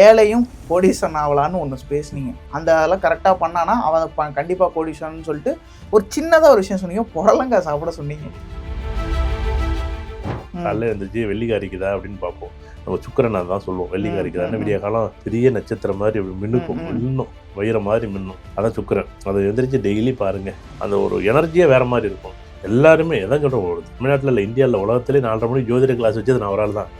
ஏழையும் கோடீஸ்வரன் ஆகலான்னு ஒன்று பேசுனீங்க. அந்த அதெல்லாம் கரெக்டாக பண்ணானா அவன் கண்டிப்பாக கோடீஸ்வரன் சொல்லிட்டு ஒரு சின்னதாக ஒரு விஷயம் சொன்னீங்க, புடலங்காய் சாப்பிட சொன்னீங்க. காலையில் இருந்துச்சு வெள்ளிக்காரிக்குதா அப்படின்னு பார்ப்போம். நம்ம சுக்கரனை தான் சொல்லுவோம் வெள்ளிக்காரிக்குதான்னு. விடிய காலம் பெரிய நட்சத்திரம் மாதிரி மின்னுக்கும், மின்னும் வயிற மாதிரி மின்னும். அதான் சுக்கரன். அதை எந்திரிச்சு டெய்லி பாருங்க, அந்த ஒரு எனர்ஜியே வேற மாதிரி இருக்கும். எல்லாருமே எதான் சொல்கிறோம், தமிழ்நாட்டில் இல்லை இந்தியாவில் உலகத்திலே 4:30 மணி ஜோதிட கிளாஸ் வச்சது நான் அவரால் தான்.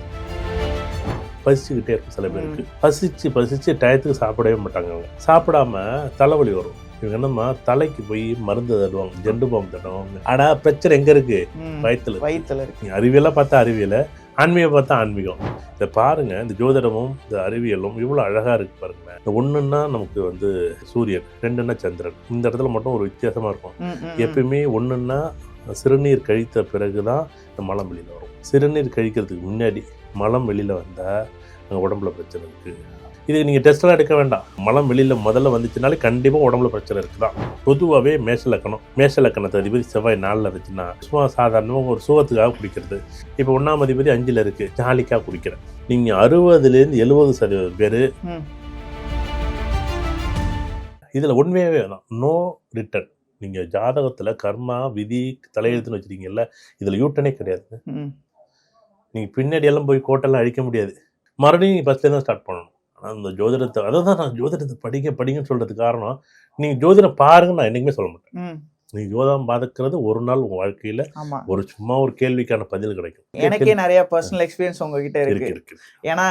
பசிச்சுக்கிட்டே இருக்கும் சில பேருக்கு. பசிச்சு டயத்துக்கு சாப்பிடவே மாட்டாங்க. அவங்க சாப்பிடாம தலைவலி வரும். இவங்க என்னம்மா தலைக்கு போய் மருந்து தருவாங்க, ஜெண்டு பாம்பு தருவாங்க. ஆனா பிரச்சனை எங்க இருக்கு? வயிற்றுல இருக்கு. அறிவியலா பார்த்தா அறிவியல, ஆன்மீகம் பார்த்தா ஆன்மீகம். இதை பாருங்க, இந்த ஜோதிடமும் இந்த அறிவியலும் இவ்வளோ அழகா இருக்கு பாருங்க. இந்த ஒன்றுன்னா நமக்கு சூரியன், 2ன்னா சந்திரன். இந்த இடத்துல மட்டும் ஒரு வித்தியாசமா இருக்கும். எப்பயுமே ஒன்றுன்னா சிறுநீர் கழித்த பிறகுதான் இந்த மலம் வெளியில் வரும். சிறுநீர் கழிக்கிறதுக்கு முன்னாடி மலம் வெளியில் வந்தால் அங்கே உடம்புல பிரச்சனை இருக்குது. இது நீங்கள் டெஸ்ட்லாம் எடுக்க வேண்டாம். மலம் வெளியில் முதல்ல வந்துச்சுனாலே கண்டிப்பாக உடம்புல பிரச்சனை இருக்குதான். பொதுவாகவே மேஷ லக்கணத்து அதிபதி செவ்வாய் 4ல் இருந்துச்சுன்னா சும்மா சாதாரணமாக ஒரு சுகத்துக்காக குடிக்கிறது. இப்போ 1ஆம் அதிபதி 5ல் இருக்குது, ஜாலிக்காக குடிக்கிறேன். நீங்கள் 60% 70% பேர் இதில் உண்மையாகவே தான் நோ ரிட்டர்ன். நீங்கள் ஜாதகத்தில் கர்மா விதி தலையெழுத்துன்னு வச்சுருக்கீங்கல்ல, இதில் யூட்டனே கிடையாது. நீங்கள் பின்னாடி எல்லாம் போய் கோட்டெல்லாம் அழிக்க முடியாது. மறுபடியும் நீங்கள் ஃபஸ்ட்லேருந்து தான் ஸ்டார்ட் பண்ணணும். ஆனால் அந்த ஜோதிடத்தை, அதை தான் நான் ஜோதிடத்தை படிங்கன்னு சொல்கிறதுக்கு காரணம், நீங்கள் ஜோதிடம் பாருங்கன்னு நான் என்றைக்குமே சொல்ல மாட்டேன். நீங்கள் ஜோதிடம் பார்க்கறது ஒரு நாள் உங்கள் வாழ்க்கையில் ஒரு சும்மா ஒரு கேள்விக்கான பதில் கிடைக்கும். எனக்கே நிறைய பர்சனல் எக்ஸ்பீரியன்ஸ் உங்ககிட்ட இருக்கு. ஏன்னா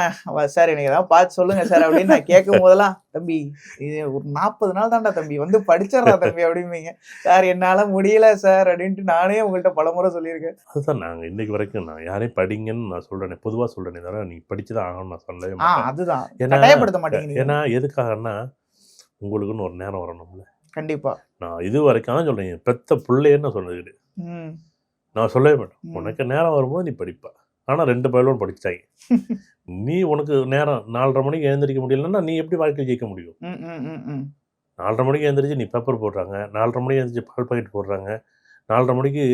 சார் எனக்கு ஏதாவது பார்த்து சொல்லுங்க சார் அப்படின்னு நான் கேட்கும் போதெல்லாம், தம்பி இது ஒரு 40 நாள் தான்டா தம்பி, வந்து படிச்சிடறா தம்பி அப்படிம்பீங்க. சார் என்னால் முடியல சார் அப்படின்ட்டு நானே உங்கள்கிட்ட பலமுறை சொல்லியிருக்கேன். அதுதான் நாங்கள் இன்னைக்கு வரைக்கும் நான் யாரையும் படிங்கன்னு நான் சொல்கிறேன், பொதுவாக சொல்கிறேனே தவிர நீ படிச்சுதான் ஆகணும்னு நான் சொல்லவே மாட்டேன். அதுதான் கட்டாயப்படுத்த மாட்டேங்க. ஏன்னா எதுக்காகன்னா உங்களுக்குன்னு ஒரு நேரம் வரணும்ல. கண்டிப்பா நான் இது வரைக்கும் தான் சொல்றேன், பெத்த பிள்ளைன்னு சொன்னது நான் சொல்லவே மாட்டேன். உனக்கு நேரம் வரும்போது நீ படிப்பா. ஆனா 2 பயிலும் படிச்சாங்க. நீ உனக்கு நேரம் 4:30 மணிக்கு எழுந்திரிக்க முடியலன்னா நீ எப்படி வாழ்க்கையில் ஜெயிக்க முடியும்? 4:30 மணிக்கு எழுந்திரிச்சு நீ பேப்பர் போடுறாங்க, 4:30 மணிக்கு எழுந்திரிச்சு பால் பாக்கெட் போடுறாங்க, 4:30 மணிக்கு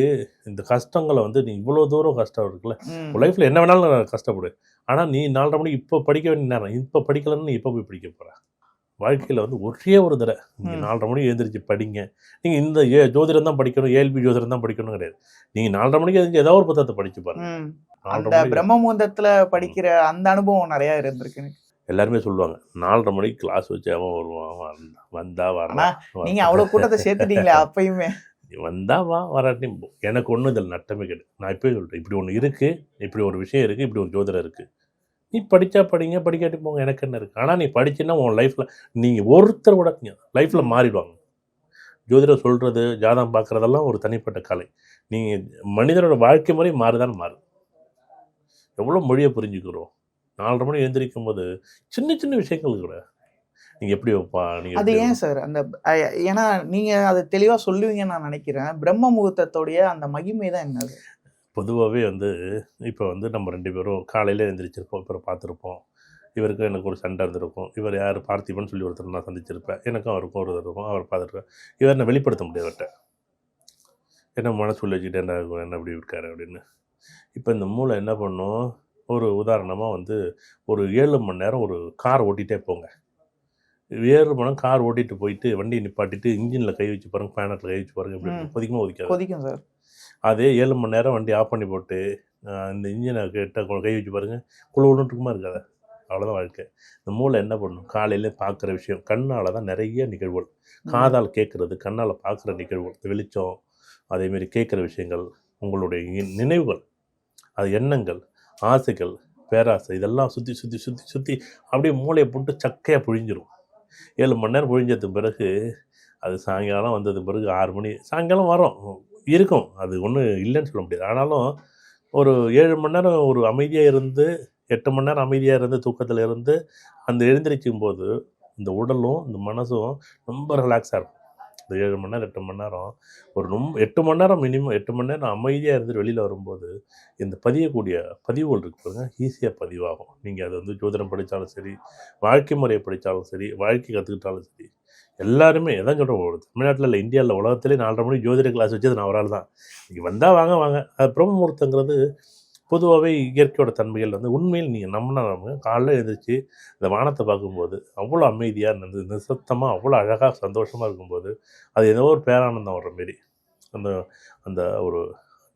இந்த கஷ்டங்களை நீ இவ்வளோ தூரம் கஷ்டம் இருக்குல்ல. லைஃப்ல என்ன வேணாலும் கஷ்டப்படு. ஆனா நீ 4:30 மணிக்கு இப்போ படிக்க வேண்டிய நேரம், இப்போ படிக்கலன்னு நீ இப்போ போய் படிக்க போற? வாழ்க்கையில் ஒரே ஒரு தடவை நீங்கள் 4:30 மணிக்கு எழுந்திரிச்சு படிங்க. நீங்கள் இந்த ஜோதிடம் தான் படிக்கணும், ஏஎல்பி ஜோதிடம் தான் படிக்கணும் கிடையாது. நீங்கள் 4:30 மணிக்கு எழுந்திரிச்சு ஏதாவது ஒரு புத்தகத்தை படிச்சு பாருங்க. அந்த பிரம்ம முகூர்த்தத்தில் படிக்கிற அந்த அனுபவம் நிறையா இருந்திருக்கு. எல்லாருமே சொல்லுவாங்க 4:30 மணிக்கு கிளாஸ் வச்சு அவன் வருவான், வந்தா வரலாம். நீங்கள் அவ்வளோ கூட்டத்தை சேர்த்துட்டீங்களே அப்பயுமே. வந்தா வா, வராட்டி எனக்கு ஒன்றும் இதில் நட்டமே கிடையாது. நான் இப்போயே சொல்லிட்டேன், இப்படி ஒன்று இருக்குது, இப்படி ஒரு விஷயம் இருக்குது, இப்படி ஒரு ஜோதிடம் இருக்குது. நீ படித்தா படிங்க, படிக்காட்டி போங்க, எனக்கு என்ன இருக்குது. ஆனால் நீ படிச்சுன்னா உன் லைஃப்பில் நீங்கள் ஒருத்தர் கூட லைஃப்பில் மாறிடுவாங்க. ஜோதிடம் சொல்கிறது, ஜாதகம் பார்க்குறதெல்லாம் ஒரு தனிப்பட்ட கலை. நீங்கள் மனிதனோட வாழ்க்கை முறை மாறுதான் மாறும். எவ்வளோ மொழியை புரிஞ்சுக்கிறோம். 4:30 மணி எழுந்திரிக்கும் போது சின்ன சின்ன விஷயங்கள் கூட நீங்கள் எப்படி வைப்பா நீங்கள் அது ஏன் சார் அந்த ஏன்னா நீங்கள் அதை தெளிவாக சொல்லுவீங்கன்னு நான் நினைக்கிறேன். பிரம்ம முகூர்த்தத்தோடைய அந்த மகிமை தான் என்னது? பொதுவாகவே இப்போ நம்ம 2 பேரும் காலையில் எழுந்திரிச்சிருப்போம், அப்புறம் பார்த்துருப்போம். இவருக்கு எனக்கு ஒரு சண்டை இருந்திருக்கும். இவர் யார் பார்த்திபன் சொல்லி ஒருத்தர் நான் சந்திச்சிருப்பேன். எனக்கும் அவருக்கும் ஒரு இருக்கும், அவர் பார்த்துருப்பேன். இவர் என்னை வெளிப்படுத்த முடியாது அவர்கிட்ட. என்ன மனசு சொல்லி வச்சுக்கிட்டு என்ன இப்படி இருக்காரு அப்படின்னு. இப்போ இந்த மூளை என்ன பண்ணும், ஒரு உதாரணமாக ஒரு 7 மணி நேரம் ஒரு கார் ஓட்டிகிட்டே போங்க. 7 மணி நேரம் கார் ஓட்டிகிட்டு போயிட்டு வண்டியை நிப்பாட்டிட்டு இன்ஜினில் கை வச்சு பாருங்கள், பேனட்டில் கை வச்சு பாருங்கள், இப்படி கொதிக்குமா கொதிக்கும் சார். அதே 7 மணி நேரம் வண்டி ஆஃப் பண்ணி போட்டு இந்த இன்ஜினை கிட்ட கை வச்சு பாருங்கள், குழுன்னு இருக்குமா இருக்காது. அவ்வளோதான் வாழ்க்கை. இந்த மூளை என்ன பண்ணும், காலையில் பார்க்குற விஷயம், கண்ணால் தான் நிறைய நிகழ்வுகள், காதால் கேட்குறது, கண்ணால் பார்க்குற நிகழ்வுகள், வெளிச்சம், அதேமாரி கேட்குற விஷயங்கள், உங்களுடைய நினைவுகள், அது எண்ணங்கள், ஆசைகள், பேராசை, இதெல்லாம் சுற்றி சுற்றி சுற்றி சுற்றி அப்படியே மூளையை போட்டு சக்கையாக புழிஞ்சிரும். 7 மணி நேரம் புழிஞ்சதுக்கு பிறகு அது சாயங்காலம் வந்தது பிறகு 6 மணி சாயங்காலம் வரும் இருக்கும். அது ஒன்றும் இல்லைன்னு சொல்ல முடியாது. ஆனாலும் ஒரு 7 மணி நேரம் ஒரு அமைதியாக இருந்து, 8 மணி நேரம் அமைதியாக இருந்து தூக்கத்தில் இருந்து அந்த எழுந்திரிக்கும் போது இந்த உடலும் இந்த மனசும் ரொம்ப ரிலாக்ஸாக இருக்கும். இந்த 7 மணி நேரம் 8 மணி நேரம் ஒரு 8 மணி நேரம் மினிமம் 8 மணி நேரம் அமைதியாக இருந்துட்டு வெளியில் வரும்போது இந்த பதியக்கூடிய பதிவுகள் இருக்கு பாருங்க, ஈஸியாக பதிவாகும். நீங்கள் அது ஜோதிடம் படித்தாலும் சரி, வாழ்க்கை முறையை படித்தாலும் சரி, வாழ்க்கை கற்றுக்கிட்டாலும் சரி, எல்லாருமே எதான் சொல்கிறோம், தமிழ்நாட்டில் இல்லை இந்தியாவில் உலகத்திலே 4:30 மணி ஜோதிட கிளாஸ் வச்சது நான் அவரால் தான். நீங்கள் வந்தால் வாங்க. அது பிரம்ம முகூர்த்தங்கிறது பொதுவாகவே இயற்கையோட தன்மைகள் வந்து உண்மையில் நீங்கள் நம்ம காலைல எழுந்திரிச்சு இந்த வானத்தை பார்க்கும்போது அவ்வளோ அமைதியாக நிசப்தமாக அவ்வளோ அழகாக சந்தோஷமாக இருக்கும்போது அது ஏதோ ஒரு பேரானந்தம் வர்ற மாரி அந்த அந்த ஒரு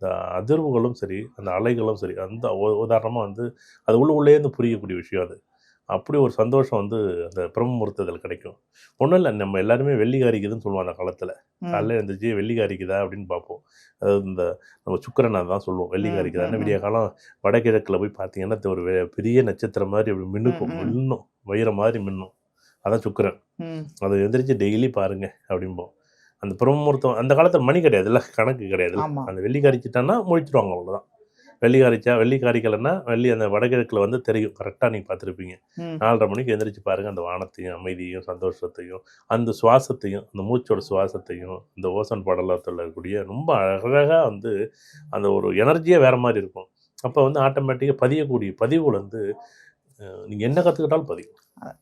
அந்த அதிர்வுகளும் சரி அந்த அலைகளும் சரி அந்த உதாரணமாக வந்து அது உள்ளேருந்து புரியக்கூடிய விஷயம் அது. அப்படி ஒரு சந்தோஷம் வந்து அந்த பிரம்ம முகூர்த்தத்தில் கிடைக்கும். ஒன்றும் இல்லை, நம்ம எல்லாருமே வெள்ளிக்காரிக்குதுன்னு சொல்லுவோம் அந்த காலத்தில். காலையில் எழுந்திரிச்சு வெள்ளிக்காரிக்குதா அப்படின்னு பார்ப்போம். அதாவது இந்த நம்ம சுக்கரனை தான் சொல்லுவோம் வெள்ளிக்காரிக்குதான்னு. விடிய காலம் வடகிழக்கில் போய் பார்த்தீங்கன்னா ஒரு பெரிய நட்சத்திரம் மாதிரி அப்படி மின்னும் வயிற மாதிரி மின்னும். அதான் சுக்கரன். அதை எழுந்திரிச்சு டெய்லி பாருங்க அப்படிம்போம். அந்த பிரம்ம முகூர்த்தம் அந்த காலத்தில் மணி கிடையாதுல்ல, கணக்கு கிடையாதுல்ல. அந்த வெள்ளிக்காரிச்சிட்டான்னா முழிச்சிடுவாங்க, அவ்வளோதான். வெள்ளிக்காரிக்கலைன்னா அந்த வடகிழக்கில் வந்து தெரியும். கரெக்டாக நீங்கள் பார்த்துருப்பீங்க. 4:30 மணிக்கு எழுந்திரிச்சு பாருங்கள். அந்த வானத்தையும் அமைதியும் சந்தோஷத்தையும் அந்த சுவாசத்தையும் அந்த மூச்சோட சுவாசத்தையும் இந்த ஓசோன் படலத்தில் இருக்கக்கூடிய ரொம்ப அழகாக வந்து அந்த ஒரு எனர்ஜியே வேறு மாதிரி இருக்கும். அப்போ வந்து ஆட்டோமேட்டிக்காக பதியக்கூடிய பதிவுகள் வந்து நீங்கள் என்ன கற்றுக்கிட்டாலும் பதியும்.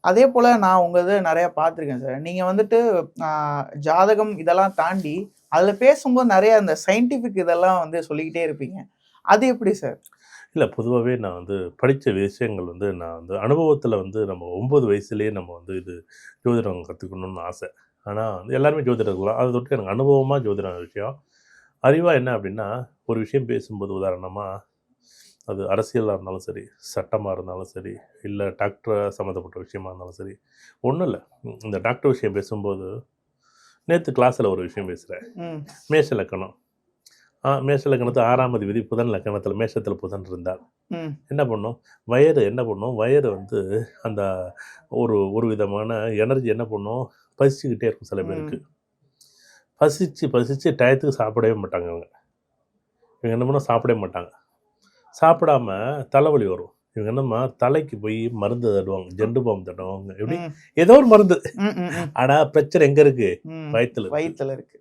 அதே போல் நான் உங்கள் இதை நிறையா பார்த்துருக்கேன் சார். நீங்கள் வந்துட்டு ஜாதகம் இதெல்லாம் தாண்டி அதில் பேசும்போது நிறையா இந்த சயின்டிஃபிக் இதெல்லாம் வந்து சொல்லிக்கிட்டே இருப்பீங்க. அது எப்படி சார்? இல்லை, பொதுவாகவே நான் வந்து படித்த விஷயங்கள் வந்து நான் வந்து அனுபவத்தில் வந்து நம்ம 9 வயசுலேயே நம்ம வந்து இது ஜோதிடம் கற்றுக்கணும்னு ஆசை. ஆனால் வந்து எல்லாருமே ஜோதிடம் இருக்கலாம். அதை தொட்டு எனக்கு அனுபவமாக ஜோதிடம் விஷயம். அறிவாக என்ன அப்படின்னா, ஒரு விஷயம் பேசும்போது உதாரணமாக அது அரசியலாக இருந்தாலும் சரி, சட்டமாக இருந்தாலும் சரி, இல்லை டாக்டர் சம்மந்தப்பட்ட விஷயமா இருந்தாலும் சரி, ஒன்றும் இல்லை. இந்த டாக்டர் விஷயம் பேசும்போது நேற்று கிளாஸில் ஒரு விஷயம் பேசுகிறேன். மேஷ லக்கணம். மேஷ லக்கணத்து 6ஆம் அதிபதி புதன் லக்கணத்தில் மேஷத்தில் புதன் இருந்தால் என்ன பண்ணும்? வயறு வந்து அந்த ஒரு விதமான எனர்ஜி என்ன பண்ணும்? பசிச்சுக்கிட்டே இருக்கும். சில பேருக்கு பசிச்சு டயத்துக்கு சாப்பிடவே மாட்டாங்க. இவங்க என்ன பண்ணால் சாப்பிடவே மாட்டாங்க. சாப்பிடாம தலைவலி வரும். இவங்க என்னம்மா தலைக்கு போய் மருந்து தடுவாங்க, ஜெண்டு பாம்பு தடுவாங்க, எப்படி ஏதோ ஒரு மருந்து. ஆனால் பிரச்சனை எங்கே இருக்கு? வயிற்றுல இருக்கு.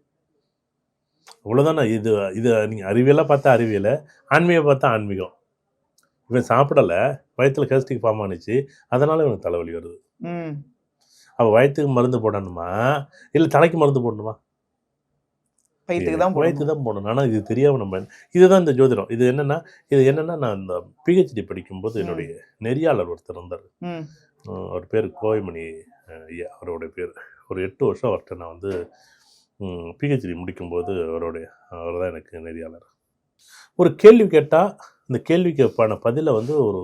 அவ்வளோதானே. இது நீங்கள் அறிவியலாக பார்த்தா அறிவியலை, ஆன்மீகம் பார்த்தா ஆன்மீகம். இவன் சாப்பிடலை, வயிற்றுல கேஸ்ட்ரிக் ஃபார்ம் ஆனிச்சு, அதனால இவனுக்கு தலைவலி வருது. அப்போ வயிற்றுக்கு மருந்து போடணுமா இல்லை தலைக்கு மருந்து போடணுமா? வயிற்றுக்கு தான் போடணும். ஆனால் இது தெரியாமல் நம்ம இதுதான் இந்த ஜோதிடம். இது என்னன்னா நான் இந்த பிஹெச்டி படிக்கும்போது என்னுடைய நெறியாளர் ஒருத்தர் இருந்தார். அவர் பேர் கோவைமணி ஐயா. அவருடைய பேர் ஒரு 8 வருஷம் அவர்கிட்ட நான் வந்து பிஹெச்டி முடிக்கும்போது அவர் தான் எனக்கு நெறியாளர். ஒரு கேள்வி கேட்டால் இந்த கேள்விக்கான பதிலை வந்து ஒரு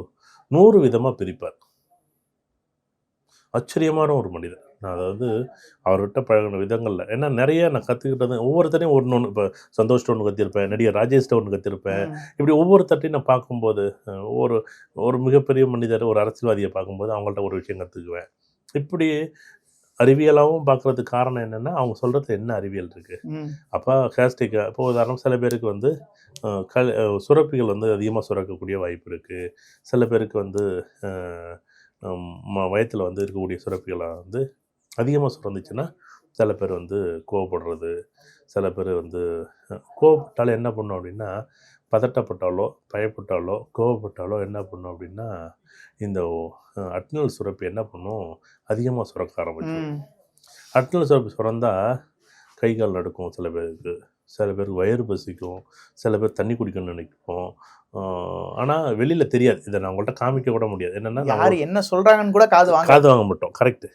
100 விதமாக பிரிப்பார். ஆச்சரியமான ஒரு மனிதர். நான் அதாவது அவர்கிட்ட பழகின விதங்களில் ஏன்னா நிறைய நான் கற்றுக்கிட்டது ஒவ்வொருத்தரையும் ஒன்று இப்போ சந்தோஷ்ட ஒன்று கற்றிருப்பேன், நடிகர் ராஜேஷ்ட ஒன்று கற்றிருப்பேன். இப்படி ஒவ்வொருத்தட்டையும் நான் பார்க்கும்போது ஒரு மிகப்பெரிய மனிதர், ஒரு அரசியல்வாதியை பார்க்கும்போது அவங்கள்ட்ட ஒரு விஷயம் கற்றுக்குவேன். இப்படி அறிவியலாகவும் பார்க்குறதுக்கு காரணம் என்னென்னா அவங்க சொல்கிறது என்ன அறிவியல் இருக்குது. அப்போ கேஸ்டிக் இப்போ உதாரணம் சில பேருக்கு வந்து சுரப்பிகள் வந்து அதிகமாக சுரக்கக்கூடிய வாய்ப்பு இருக்குது. சில பேருக்கு வந்து வயத்தில் வந்து இருக்கக்கூடிய சுரப்பிகளை வந்து அதிகமாக சுரந்துச்சுன்னா சில பேர் வந்து கோவப்படுறது. சில பேர் வந்து கோவப்பட்டாலும் என்ன பண்ணும் அப்படின்னா, பதட்டப்பட்டாலோ பயப்பட்டாலோ கோவப்பட்டாலோ என்ன பண்ணும் அப்படின்னா இந்த அட்ரினல் சுரப்பி என்ன பண்ணும்? அதிகமாக சுரக்க ஆரம்பிக்கும். அட்ரினல் சுரப்பி சுரந்தால் கை கால் நடுக்கும். சில பேருக்கு வயிறு பசிக்கும். சில பேர் தண்ணி குடிக்கணும்னு நினைப்போம். ஆனால் வெளியில் தெரியாது. இதை நான் உங்கள்கிட்ட காமிக்க கூட முடியாது. என்னென்னா யார் என்ன சொல்கிறாங்கன்னு கூட காது வாங்க மாட்டோம். கரெக்டு.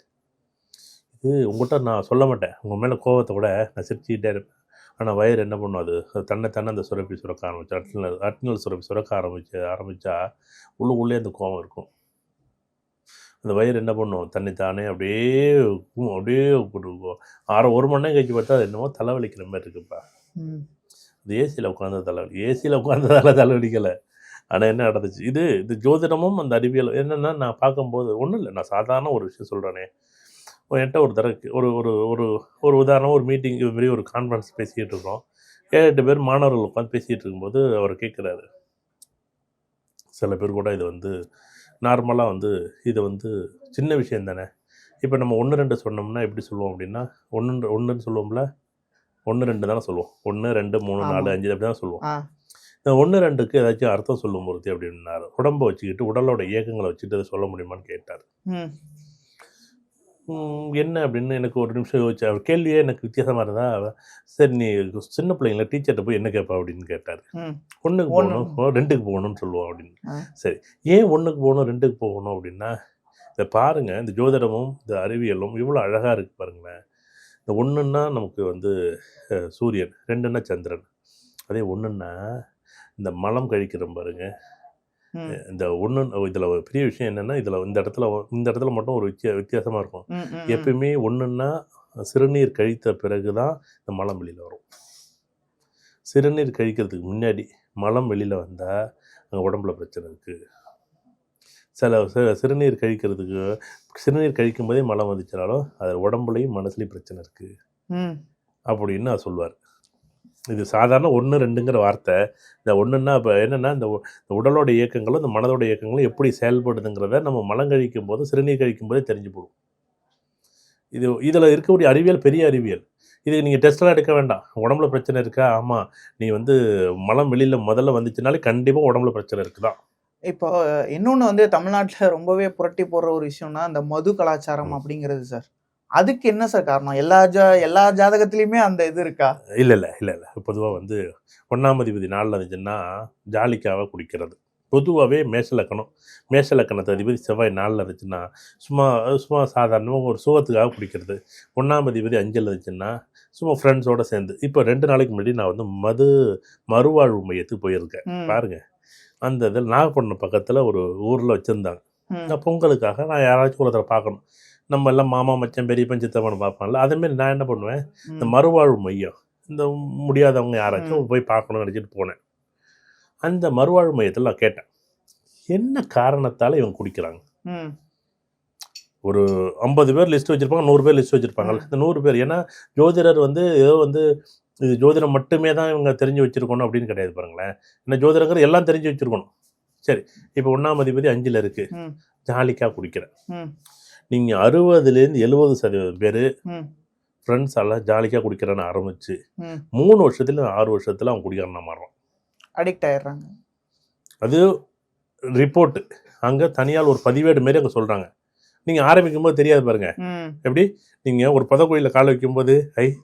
இது உங்கள்கிட்ட நான் சொல்ல மாட்டேன். உங்கள் மேலே கோவத்தை கூட நான் சிரிச்சுக்கிட்டே இருப்பேன். ஆனால் வயிறு என்ன பண்ணும்? அது தன்னை அந்த சுரப்பி சுரக்க ஆரம்பிச்சு அட்ரினல் சுரப்பி சுரக்க ஆரம்பித்தா உள்ளே அந்த கோவம் இருக்கும். அந்த வயிறு என்ன பண்ணும்? தன்னைத்தானே அப்படியே ஒரு மணி நேரம் கழிச்சு பார்த்தா அது என்னமோ தலைவலிக்கிற மாதிரி இருக்குப்பா. அது ஏசியில் உட்காந்ததால தலைவலிக்கலை. ஆனால் என்ன நடந்துச்சு? இது ஜோதிடமும் அந்த அறிவியல் என்னென்னா நான் பார்க்கும்போது ஒன்றும் இல்லை. நான் சாதாரண ஒரு விஷயம் சொல்கிறேனே. என்கிட்ட ஒரு தடவை ஒரு உதாரணம், ஒரு மீட்டிங் இது மாதிரி ஒரு கான்ஃபரன்ஸ் பேசிக்கிட்டு இருக்கோம். 7-8 பேர் மாணவர்கள் உட்காந்து பேசிகிட்டு இருக்கும்போது அவர் கேட்குறாரு. சில பேர் கூட இது வந்து நார்மலாக வந்து இது வந்து சின்ன விஷயம் தானே. இப்போ நம்ம 1-2 சொன்னோம்னா எப்படி சொல்லுவோம் அப்படின்னா, ஒன்றுன்னு சொல்லுவோம்ல, 1-2 தானே சொல்லுவோம். 1, 2, 3, 4, 5 அப்படி தான் சொல்லுவோம். இந்த 1-2க்கு ஏதாச்சும் அர்த்தம் சொல்லும் பொறுத்து அப்படின்னாரு. உடம்பை வச்சுக்கிட்டு உடலோட இயக்கங்களை வச்சுட்டு அதை சொல்ல முடியுமான்னு கேட்டார். என்ன அப்படின்னு எனக்கு ஒரு நிமிஷம் யோசிச்சு, அவர் கேள்வியே எனக்கு வித்தியாசமாக இருந்தா, சரி நீ சின்ன பிள்ளைங்கள டீச்சர்கிட்ட போய் என்ன கேட்பா அப்படின்னு கேட்டார். ம். 1க்கு போகணும், 2க்கு போகணும்னு சொல்லுவோம் அப்படின்னு. சரி, ஏன் 1க்கு போகணும் 2க்கு போகணும் அப்படின்னா, இதை பாருங்க, இந்த ஜோதிடமும் இந்த அறிவியலும் இவ்வளோ அழகாக இருக்கு பாருங்களேன். இந்த 1ன்னா நமக்கு வந்து சூரியன், 2ன்னா சந்திரன். அதே 1ன்னா இந்த மலம் கழிக்கிறோம் பாருங்க. இந்த 1 இதில் ஒரு பெரிய விஷயம் என்னென்னா, இதில் இந்த இடத்துல மட்டும் ஒரு வித்தியாசமாக இருக்கும். எப்பயுமே 1ன்னா சிறுநீர் கழித்த பிறகு தான் இந்த மலம் வெளியில் வரும். சிறுநீர் கழிக்கிறதுக்கு முன்னாடி மலம் வெளியில் வந்தால் அங்கே உடம்புல பிரச்சனை இருக்குது. சிறுநீர் கழிக்கும் போதே மலம் வந்துச்சுனாலும் அது உடம்புலையும் மனசுலையும் பிரச்சனை இருக்குது அப்படின்னு நான் சொல்லுவார். இது சாதாரண 1, 2ங்கிற வார்த்தை. இந்த 1ன்னா இப்போ என்னென்னா, இந்த உடலோட இயக்கங்களும் இந்த மனதோட இயக்கங்களும் எப்படி செயல்படுதுங்கிறத நம்ம மலம் கழிக்கும் போது சிறுநீர் கழிக்கும் போதே தெரிஞ்சு போடும். இதில் இருக்கக்கூடிய அறிவியல் பெரிய அறிவியல். இது நீங்கள் டெஸ்ட்லாம் எடுக்க வேண்டாம். உடம்புல பிரச்சனை இருக்கா? ஆமாம், நீ வந்து மலம் வெளியில் முதல்ல வந்துச்சுனாலே கண்டிப்பாக உடம்புல பிரச்சனை இருக்குதான். இப்போ இன்னொன்று வந்து தமிழ்நாட்டில் ரொம்பவே புரட்டி போடுற ஒரு விஷயம்னா இந்த மது கலாச்சாரம் அப்படிங்கிறது சார். அதுக்கு என்ன சார் காரணம்? எல்லா ஜாதகத்திலையுமே அந்த இது இருக்கா? இல்லை. பொதுவாக வந்து 1ஆம் அதிபதி நாளில் இருந்துச்சுன்னா ஜாலிக்காக குடிக்கிறது. பொதுவாகவே மேஷலக்கணத்து அதிபதி செவ்வாய் நாளில் இருந்துச்சுன்னா சும்மா சாதாரணமாக ஒரு சுகத்துக்காக குடிக்கிறது. 1ஆம் அதிபதி 5ல் இருந்துச்சுன்னா சும்மா ஃப்ரெண்ட்ஸோடு சேர்ந்து. இப்போ 2 நாளைக்கு முன்னாடி நான் வந்து மறுவாழ்வு மையத்துக்கு போயிருக்கேன். பாருங்கள், அந்த இதில் நாகப்பட்டினம் பக்கத்தில் ஒரு ஊரில் வச்சுருந்தாங்க. நான் பொங்கலுக்காக நான் யாராச்சும் ஒருத்தரை பார்க்கணும். நம்ம எல்லாம் மாமா மச்சான் பெரியப்பன் சித்தப்பன்னு பார்ப்பான்ல, அதேமாரி நான் என்ன பண்ணுவேன், இந்த மறுவாழ்வு மையம், இந்த முடியாதவங்க யாராச்சும் போய் பார்க்கணும்னு நினச்சிட்டு போனேன். அந்த மறுவாழ்வு மையத்தில் நான் கேட்டேன், என்ன காரணத்தால் இவங்க குடிக்கிறாங்க. ஒரு 50 பேர் லிஸ்ட் வச்சுருப்பாங்க, 100 பேர் லிஸ்ட் வச்சுருப்பாங்க. இந்த 100 பேர், ஏன்னா ஜோதிடர் வந்து ஏதோ வந்து இது ஜோதிடம் மட்டுமே தான் இவங்க தெரிஞ்சு வச்சுருக்கணும் அப்படின்னு கிடையாது பாருங்களேன். ஏன்னா ஜோதிடங்கிற எல்லாம் தெரிஞ்சு வச்சுருக்கணும். சரி, இப்போ 1ஆம் அதிபதி 5ல் இருக்குது, ஜாலிக்காக குடிக்கிறேன். நீங்கள் 60லேருந்து 70% பேர் ஃப்ரெண்ட்ஸ் எல்லாம் ஜாலிக்காக குடிக்கிறேன்னு ஆரம்பிச்சு 3 வருஷத்துல 6 வருஷத்தில் அவன் குடிக்கிறனா மாறுறான், அடிக்ட் ஆயிடுறாங்க. அது ரிப்போர்ட்டு அங்கே தனியால் ஒரு பதிவேடு மாரி அங்கே சொல்கிறாங்க. நீங்கள் ஆரம்பிக்கும் போது தெரியாது பாருங்க. எப்படி நீங்கள் ஒரு புதக்குழியில் கால் வைக்கும்போது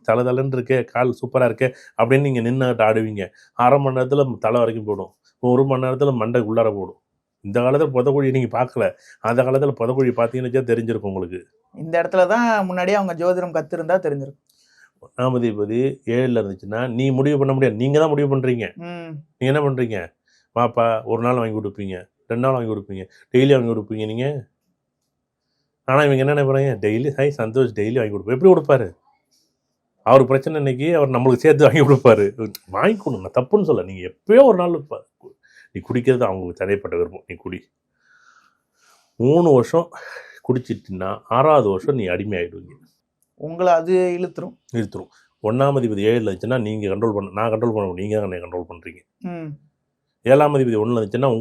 தலை இருக்கே, கால் சூப்பராக இருக்கே அப்படின்னு நீங்கள் நின்றுட்டு ஆடுவீங்க. 1/2 மணி நேரத்தில் தலை வரைக்கும் போடும், 1 மணி நேரத்தில் மண்டை உள்ளார போடும். இந்த காலத்தில் புதக்குழி நீங்கள் பார்க்கல, அந்த காலத்தில் புதக்குழி பார்த்தீங்கன்னு தெரிஞ்சிருக்கும் உங்களுக்கு. இந்த இடத்துல தான் முன்னாடியே அவங்க ஜோதிடம் கற்றுருந்தா தெரிஞ்சிருக்கும். 1ஆம் அதிபதி 7ல் இருந்துச்சுன்னா நீ முடிவு பண்ண முடியாது, நீங்கள் தான் முடிவு பண்ணுறீங்க. நீங்கள் என்ன பண்ணுறீங்க, வாப்பா, ஒரு நாள் வாங்கி கொடுப்பீங்க, 2 நாள் வாங்கி கொடுப்பீங்க, டெய்லி வாங்கி கொடுப்பீங்க நீங்கள். ஆனால் இவங்க என்ன நினைப்பாங்க, டெய்லி சந்தோஷ் டெய்லி வாங்கி கொடுப்போம். எப்படி கொடுப்பாரு? அவர் பிரச்சனை இன்னைக்கு அவர் நம்மளுக்கு சேர்த்து வாங்கி கொடுப்பாரு. வாங்கி கொடுங்க, நான் தப்புன்னு சொல்ல. நீங்கள் எப்போயோ ஒரு நாள் நீ குடிக்கிறது அவங்களுக்கு தடைப்பட்ட விருப்பம், நீ குடி. 3 வருஷம் குடிச்சிட்டுன்னா 6வது வருஷம் நீ அடிமை ஆகிடுவீங்க. உங்களை அது இழுத்துரும். 1ஆம் அதிபதி 7ல் இருந்துச்சுன்னா நீங்கள் கண்ட்ரோல் பண்ண, நான் கண்ட்ரோல் பண்ண, நீங்கள் தான் என்னை கண்ட்ரோல் பண்ணுறீங்க. 7ஆம் அதிபதி 1ல் இருந்துச்சுன்னா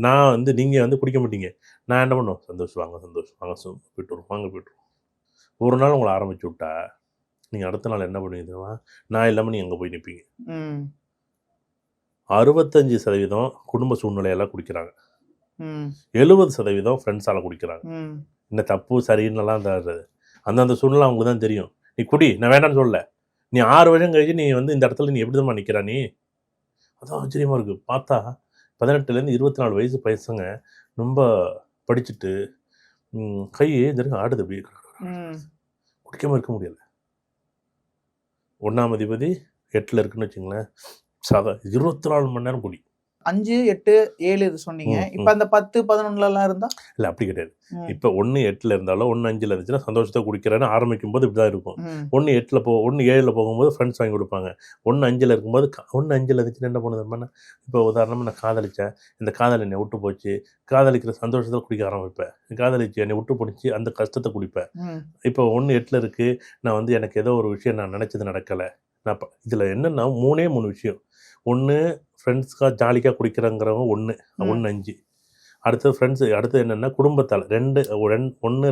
நான் வந்து நீங்கள் வந்து குடிக்க மாட்டீங்க. நான் என்ன பண்ணுவோம், சந்தோஷம் வாங்க போய்ட்டு வரும். ஒரு நாள் உங்களை ஆரம்பிச்சு விட்டா நீங்கள் அடுத்த நாள் என்ன பண்ணுவீங்கன்னா, நான் இல்லாமல் நீங்கள் அங்கே போய் நிற்பீங்க. 65% குடும்ப சூழ்நிலையெல்லாம் குடிக்கிறாங்க, 70% ஃப்ரெண்ட்ஸால் குடிக்கிறாங்க. இந்த தப்பு சரின்னுலாம் அந்தந்த சூழ்நிலை அவங்களுக்கு தான் தெரியும். நீ குடி, நான் வேண்டான்னு சொல்லலை. நீ 6 வருஷம் கழிச்சு நீ வந்து இந்த இடத்துல நீ எப்படி தான் நிற்கிறா நீ? அதான் ஆச்சரியமாக இருக்குது. பார்த்தா 18லேருந்து 24 வயசு பசங்க ரொம்ப படிச்சுட்டு கை ஆடுது, அப்படி குடிக்காமல் இருக்க முடியலை. 1ஆம் அதிபதி 8ல் இருக்குன்னு வச்சுங்களேன், 24 மணி நேரம் குடி. 5, 8, 7 இது சொன்னீங்க. இப்போ அந்த 10, 11லாம் இருந்தால் இல்லை, அப்படி கிடையாது. இப்போ 1 8ல் இருந்தாலும் 1 5ல் இருந்துச்சுன்னா சந்தோஷத்தை குடிக்கிறேன்னு ஆரம்பிக்கும் போது இப்படி தான் இருக்கும். 1 7ல் போகும்போது ஃப்ரெண்ட்ஸ் வாங்கி கொடுப்பாங்க. 1 5ல் இருக்கும்போது 1 5ல் இருந்துச்சுன்னா என்ன பண்ணுதுன்னா, இப்போ உதாரணமாக நான் காதலித்தேன், இந்த காதல் என்னை விட்டு போச்சு, காதலிக்கிற சந்தோஷத்தை குடிக்க ஆரம்பிப்பேன். காதலிச்சு என்னை விட்டு போச்சு, அந்த கஷ்டத்தை குடிப்பேன். இப்போ 1 8ல் இருக்குது, நான் வந்து எனக்கு ஏதோ ஒரு விஷயம் நான் நினச்சது நடக்கலை. நான் இதில் என்னென்னா 3 விஷயம். 1 ஃப்ரெண்ட்ஸ்க்காக ஜாலிக்காக குடிக்கிறங்கிறவங்க 1 5. அடுத்தது ஃப்ரெண்ட்ஸு. அடுத்தது என்னென்னா குடும்பத்தால் 1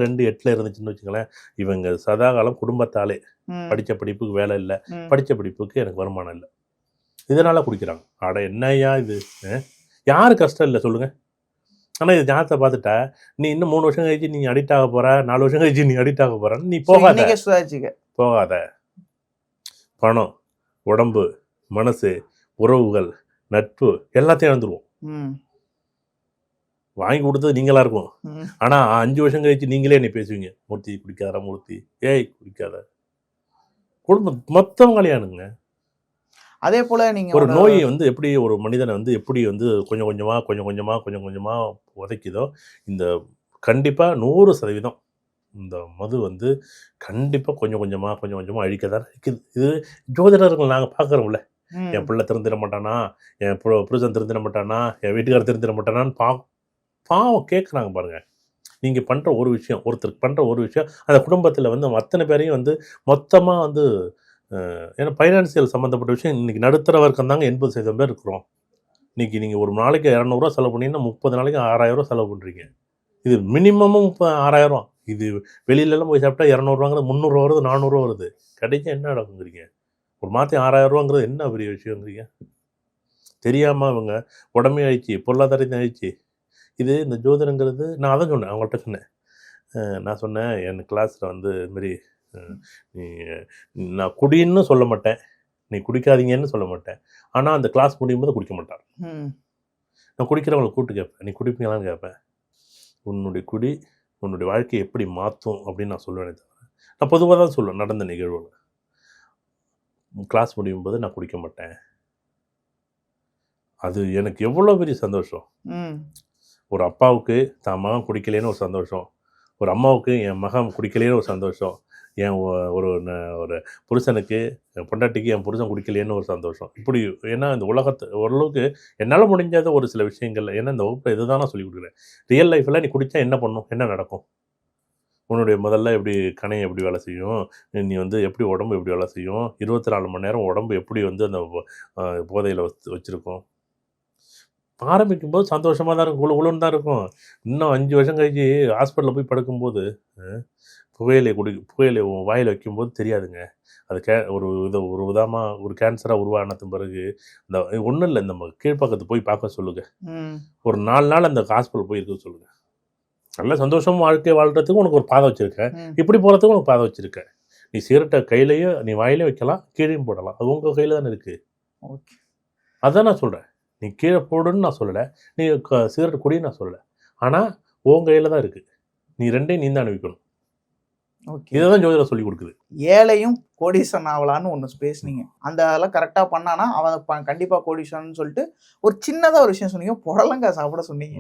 2 8ல் இருந்துச்சுன்னு வச்சுங்களேன், இவங்க சதாகாலம் குடும்பத்தாலே படித்த படிப்புக்கு வேலை இல்லை, படித்த படிப்புக்கு எனக்கு வருமானம் இல்லை, இதனால் குடிக்கிறாங்க. என்னையா இது? யார் கஷ்டம் இல்லை சொல்லுங்கள்? ஆனால் இது ஜாதகத்தை பார்த்துட்டா நீ இன்னும் 3 வருஷம் கழிச்சு நீ அடிக்ட் ஆக போற, 4 வருஷம் கழிச்சு நீ அடிக்ட் ஆக போறன்னு நீ போகாத. இன்னைக்கே சுதாரிச்சுக்க. போகாத. பணம், உடம்பு, மனசு, உறவுகள், நட்பு எல்லாத்தையும் இழந்துருவோம். வாங்கி கொடுத்தது நீங்களா இருக்கும். ஆனா 5 வருஷம் கழிச்சு நீங்களே என்னை பேசுவீங்க, மூர்த்தி குடிக்காத, மூர்த்தி ஏய் குடிக்காத. குடும்பம் மொத்தம் கல்யாணுங்க. அதே போல நீங்க ஒரு நோயை வந்து எப்படி ஒரு மனிதனை வந்து எப்படி வந்து கொஞ்சம் கொஞ்சமா உதைக்குதோ, இந்த கண்டிப்பா 100% இந்த மது வந்து கண்டிப்பா கொஞ்சம் கொஞ்சமா அழிக்கதான் இருக்குது. இது ஜோதிடர்கள் நாங்க பாக்குறோம்ல, என் பிள்ளை திருந்திட மாட்டானா, என் புருஷன் திருந்திட மாட்டானா, என் வீட்டுக்காரர் திருந்திட மாட்டானான்னு பாவம் கேட்குறாங்க பாருங்க. நீங்க பண்ற ஒரு விஷயம், ஒருத்தருக்கு பண்ற ஒரு விஷயம் அந்த குடும்பத்துல வந்து அத்தனை பேரையும் வந்து மொத்தமா வந்து ஏன்னா ஃபைனான்சியல் சம்மந்தப்பட்ட விஷயம் இன்னைக்கு நடுத்தர வர்க்கம் தாங்க 80% பேர் இருக்கிறோம். இன்னைக்கு நீங்கள் ஒரு நாளைக்கு 200 செலவு பண்ணீங்கன்னா 30 நாளைக்கு 6000 செலவு பண்ணுறீங்க. இது மினிமமும் 6000. இது வெளியிலலாம் போய் சாப்பிட்டா 200 300 வருது, 400 வருது. கிடைக்க என்ன நடக்குங்கிறீங்க? ஒரு மாதம் 6000 என்ன பெரிய விஷயங்கிறீங்க? தெரியாமல் அவங்க உடம்பே ஆயிடுச்சு, பொருளாதாரத்தையும் ஆயிடுச்சு. இது இந்த ஜோதிடங்கிறது நான் அதான் சொன்னேன், அவங்கள்ட்ட சொன்னேன். நான் சொன்னேன் என் கிளாஸில் வந்து இதுமாரி நீ நான் குடின்னு சொல்ல மாட்டேன், நீ குடிக்காதீங்கன்னு சொல்ல மாட்டேன். ஆனால் அந்த கிளாஸ் முடியும் போது குடிக்க மாட்டார். நான் குடிக்கிறவங்களை கூப்பிட்டு கேட்பேன், நீ குடிப்பீங்களான்னு கேட்பேன். உன்னுடைய குடி உன்னுடைய வாழ்க்கையை எப்படி மாற்றும் அப்படின்னு நான் சொல்லுவேனே தவிர, நான் பொதுவாக தான் சொல்லுவேன் நடந்த நிகழ்வுகள். கிளாஸ் முடியும் போது நான் குடிக்க மாட்டேன். அது எனக்கு எவ்வளோ பெரிய சந்தோஷம். ஒரு அப்பாவுக்கு தான் மகன் குடிக்கலேன்னு ஒரு சந்தோஷம், ஒரு அம்மாவுக்கு என் மகன் குடிக்கலேன்னு ஒரு சந்தோஷம், என் ஒரு புருஷனுக்கு என் பொண்டாட்டிக்கு என் புருஷன் குடிக்கலையேன்னு ஒரு சந்தோஷம். இப்படி ஏன்னா இந்த உலகத்தை ஓரளவுக்கு என்னால் முடிஞ்சாத ஒரு சில விஷயங்கள், ஏன்னா இந்த வகுப்பில் இதுதான் நான் சொல்லி கொடுக்குறேன். ரியல் லைஃப்பில் நீ குடித்தா என்ன பண்ணும், என்ன நடக்கும், உன்னுடைய முதல்ல எப்படி கணையை எப்படி வேலை செய்யும், நீ வந்து எப்படி உடம்பு எப்படி வேலை செய்யும், 24 மணி நேரம் உடம்பு எப்படி வந்து அந்த போதையில் வச்சுருக்கோம். ஆரம்பிக்கும்போது சந்தோஷமாக தான் இருக்கும், குழுன்னு தான் இருக்கும். இன்னும் 5 வருஷம் கழிச்சு ஹாஸ்பிட்டலில் போய் படுக்கும்போது புகையிலை வாயில் வைக்கும்போது தெரியாதுங்க. அது ஒரு விதமாக ஒரு கேன்சராக உருவானது பிறகு இந்த ஒன்றும் இல்லை, இந்த கீழ்ப்பக்கத்து போய் பார்க்க சொல்லுங்கள். ஒரு 4 நாள் அந்த ஹாஸ்பிட்டல் போய் இருக்க சொல்லுங்கள். நல்ல சந்தோஷமாக வாழ்க்கை வாழ்கிறதுக்கு உனக்கு ஒரு பாதை வச்சுருக்கேன், இப்படி போகிறதுக்கு உனக்கு பாதை வச்சுருக்கேன். நீ சிகரெட்டை கையிலையும் நீ வாயிலையும் வைக்கலாம், கீழையும் போடலாம், அது உங்கள் கையில் தானே இருக்குது. ஓகே, அதான் நான் சொல்கிறேன். நீ கீழே போடுன்னு நான் சொல்லலை, நீ சிகரெட் குடின்னு நான் சொல்லலை. ஆனால் உன் கையில் தான் இருக்குது, நீ ரெண்டையும் நீ தான் அனுபவிக்கணும். இதுதான் ஜோதிடம் சொல்லி கொடுக்குது. ஏழையும் கோடீஸ்வரன் ஆகலான்னு ஒன்று பேசுனீங்க, அந்த அதெல்லாம் கரெக்டாக பண்ணானா அவன் கண்டிப்பாக கோடீஸ்வரன் சொல்லிட்டு ஒரு சின்னதாக ஒரு விஷயம் சொன்னீங்க, புடலங்காய் சாப்பிட சொன்னீங்க.